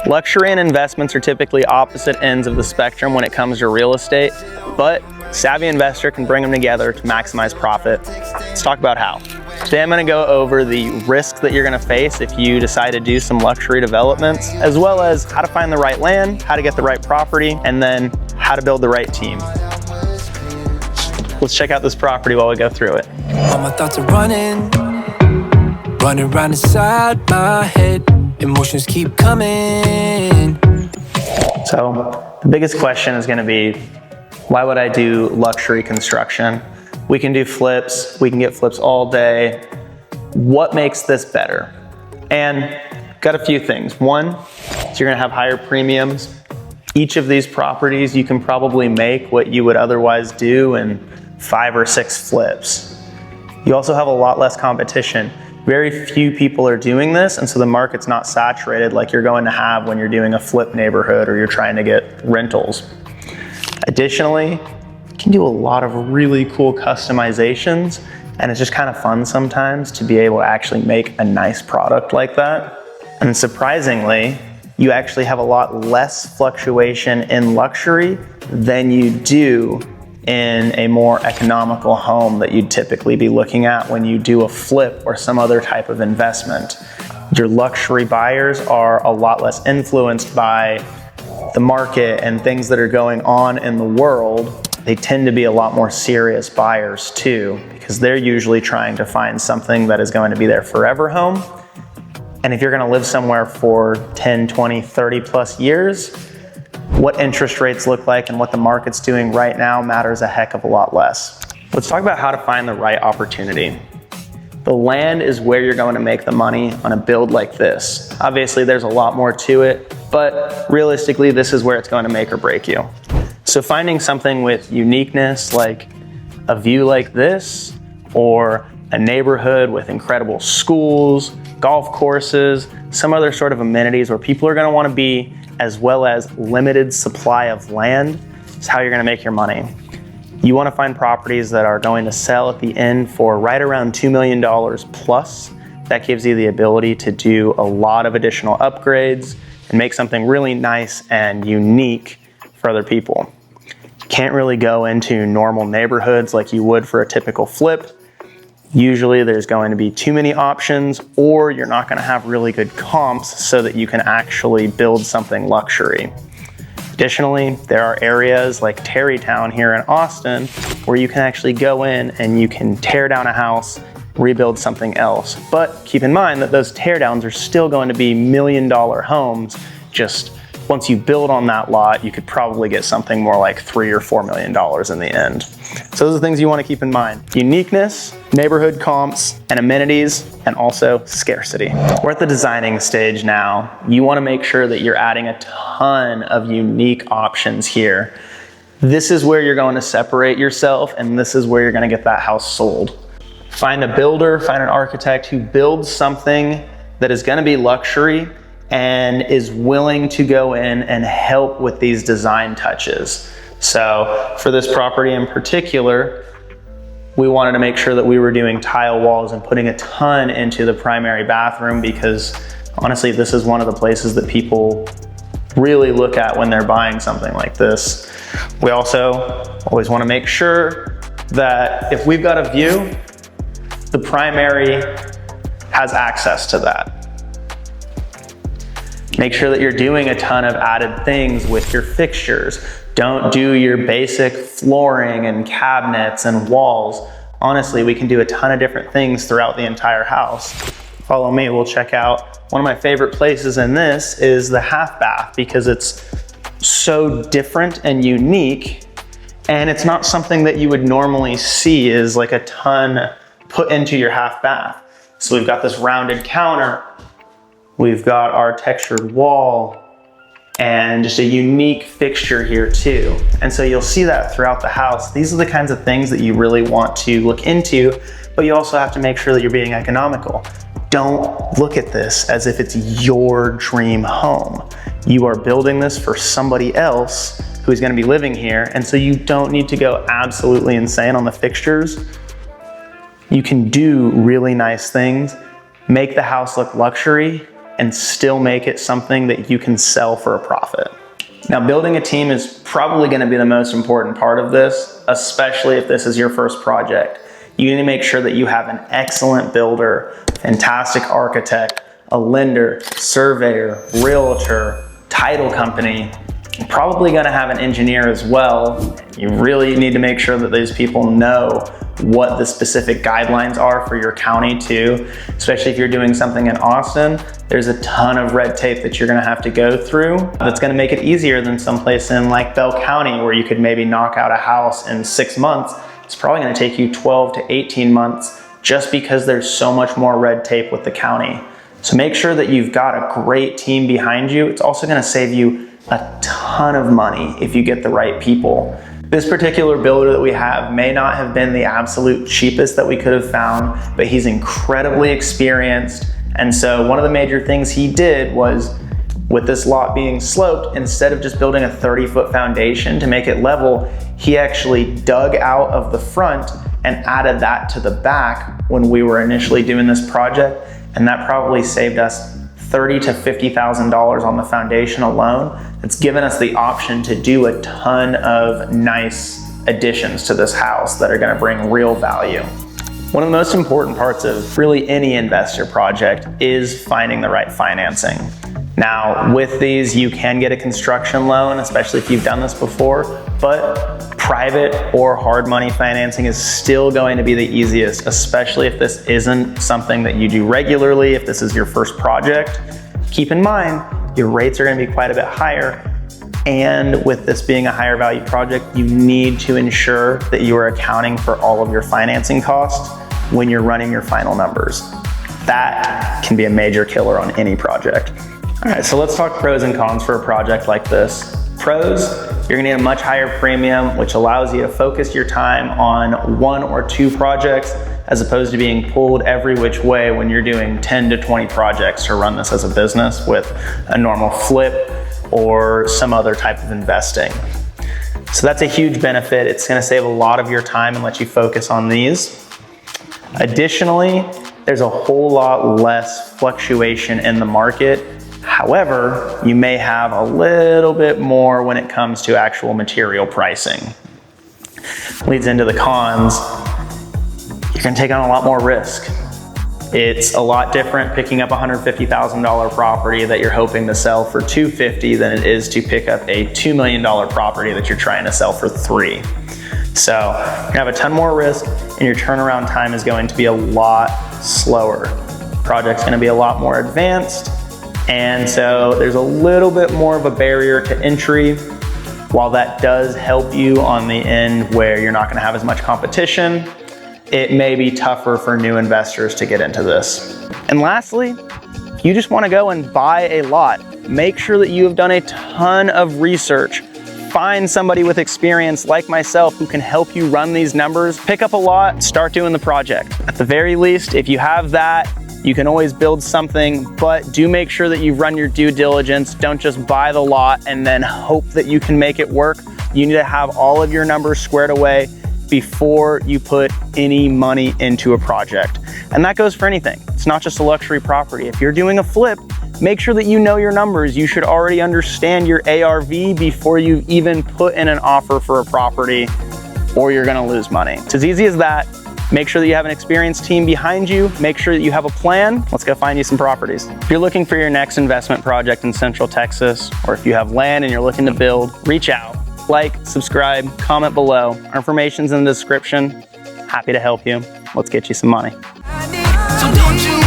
Luxury and investments are typically opposite ends of the spectrum when it comes to real estate, but a savvy investor can bring them together to maximize profit. Let's talk about how. Today I'm going to go over the risks that you're going to face if you decide to do some luxury developments, as well as how to find the right land, how to get the right property, and then how to build the right team. Let's check out this property while we go through it. All my thoughts are running around inside my head. Emotions keep coming. So the biggest question is going to be, why would I do luxury construction? We can do flips, we can get flips all day. What makes this better? And got a few things. One, so you're gonna have higher premiums. Each of these properties, you can probably make what you would otherwise do in 5 or 6 flips. You also have a lot less competition. Very few people are doing this, and so the market's not saturated like you're going to have when you're doing a flip neighborhood or you're trying to get rentals. Additionally, you can do a lot of really cool customizations, and it's just kind of fun sometimes to be able to actually make a nice product like that. And surprisingly, you actually have a lot less fluctuation in luxury than you do in a more economical home that you'd typically be looking at when you do a flip or some other type of investment. Your luxury buyers are a lot less influenced by the market and things that are going on in the world. They tend to be a lot more serious buyers too, because they're usually trying to find something that is going to be their forever home. And if you're going to live somewhere for 10, 20, 30 plus years, what interest rates look like and what the market's doing right now matters a heck of a lot less. Let's talk about how to find the right opportunity. The land is where you're going to make the money on a build like this. Obviously, there's a lot more to it, but realistically, this is where it's going to make or break you. So finding something with uniqueness, like a view like this, or a neighborhood with incredible schools, golf courses, some other sort of amenities where people are going to want to be, as well as limited supply of land, is how you're going to make your money. You want to find properties that are going to sell at the end for right around $2 million plus. That gives you the ability to do a lot of additional upgrades and make something really nice and unique for other people. You can't really go into normal neighborhoods like you would for a typical flip. Usually there's going to be too many options, or you're not going to have really good comps so that you can actually build something luxury. Additionally, there are areas like Terrytown here in Austin where you can actually go in and you can tear down a house, rebuild something else. But keep in mind that those teardowns are still going to be $1 million homes. Just once you build on that lot, you could probably get something more like $3 or $4 million in the end. So those are things you want to keep in mind. Uniqueness, neighborhood comps, and amenities, and also scarcity. We're at the designing stage now. You want to make sure that you're adding a ton of unique options here. This is where you're going to separate yourself, and this is where you're going to get that house sold. Find a builder, find an architect who builds something that is going to be luxury and is willing to go in and help with these design touches. So for this property in particular, we wanted to make sure that we were doing tile walls and putting a ton into the primary bathroom, because honestly, this is one of the places that people really look at when they're buying something like this. We also always want to make sure that if we've got a view, the primary has access to that. Make sure that you're doing a ton of added things with your fixtures. Don't do your basic flooring and cabinets and walls. Honestly, we can do a ton of different things throughout the entire house. Follow me, we'll check out. One of my favorite places in this is the half bath, because it's so different and unique, and it's not something that you would normally see is like a ton put into your half bath. So we've got this rounded counter, we've got our textured wall, and just a unique fixture here too. And so you'll see that throughout the house. These are the kinds of things that you really want to look into, but you also have to make sure that you're being economical. Don't look at this as if it's your dream home. You are building this for somebody else who's gonna be living here, and so you don't need to go absolutely insane on the fixtures. You can do really nice things, make the house look luxury, and still make it something that you can sell for a profit. Now, building a team is probably going to be the most important part of this, especially if this is your first project. You need to make sure that you have an excellent builder, fantastic architect, a lender, surveyor, realtor, title company. You're probably going to have an engineer as well. You really need to make sure that those people know what the specific guidelines are for your county too. Especially if you're doing something in Austin, there's a ton of red tape that you're going to have to go through. That's going to make it easier than someplace in like Bell County where you could maybe knock out a house in 6 months. It's probably going to take you 12 to 18 months just because there's so much more red tape with the county. So make sure that you've got a great team behind you. It's also going to save you a ton of money if you get the right people. This particular builder that we have may not have been the absolute cheapest that we could have found, but he's incredibly experienced. And so one of the major things he did was, with this lot being sloped, instead of just building a 30-foot foundation to make it level, he actually dug out of the front and added that to the back when we were initially doing this project. And that probably saved us $30,000 to $50,000 on the foundation alone. It's given us the option to do a ton of nice additions to this house that are going to bring real value. One of the most important parts of really any investor project is finding the right financing. Now, with these, you can get a construction loan, especially if you've done this before, but private or hard money financing is still going to be the easiest, especially if this isn't something that you do regularly, if this is your first project. Keep in mind, your rates are going to be quite a bit higher. And with this being a higher value project, you need to ensure that you are accounting for all of your financing costs when you're running your final numbers. That can be a major killer on any project. All right, so let's talk pros and cons for a project like this. Pros, you're gonna need a much higher premium, which allows you to focus your time on 1 or 2 projects as opposed to being pulled every which way when you're doing 10 to 20 projects to run this as a business with a normal flip or some other type of investing. So that's a huge benefit. It's gonna save a lot of your time and let you focus on these. Additionally, there's a whole lot less fluctuation in the market. However, you may have a little bit more when it comes to actual material pricing. Leads into the cons. You're gonna take on a lot more risk. It's a lot different picking up a $150,000 property that you're hoping to sell for $250,000 than it is to pick up a $2 million property that you're trying to sell for $3. So you're gonna have a ton more risk and your turnaround time is going to be a lot slower. Project's gonna be a lot more advanced. And so there's a little bit more of a barrier to entry. While that does help you on the end where you're not gonna have as much competition, it may be tougher for new investors to get into this. And lastly, if you just wanna go and buy a lot, make sure that you have done a ton of research. Find somebody with experience like myself who can help you run these numbers. Pick up a lot, start doing the project. At the very least, if you have that, you can always build something, but do make sure that you've run your due diligence. Don't just buy the lot and then hope that you can make it work. You need to have all of your numbers squared away before you put any money into a project. And that goes for anything. It's not just a luxury property. If you're doing a flip, make sure that you know your numbers. You should already understand your ARV before you even put in an offer for a property, or you're gonna lose money. It's as easy as that. Make sure that you have an experienced team behind you. Make sure that you have a plan. Let's go find you some properties. If you're looking for your next investment project in Central Texas, or if you have land and you're looking to build, reach out. Like, subscribe, comment below. Our information's in the description. Happy to help you. Let's get you some money. So don't you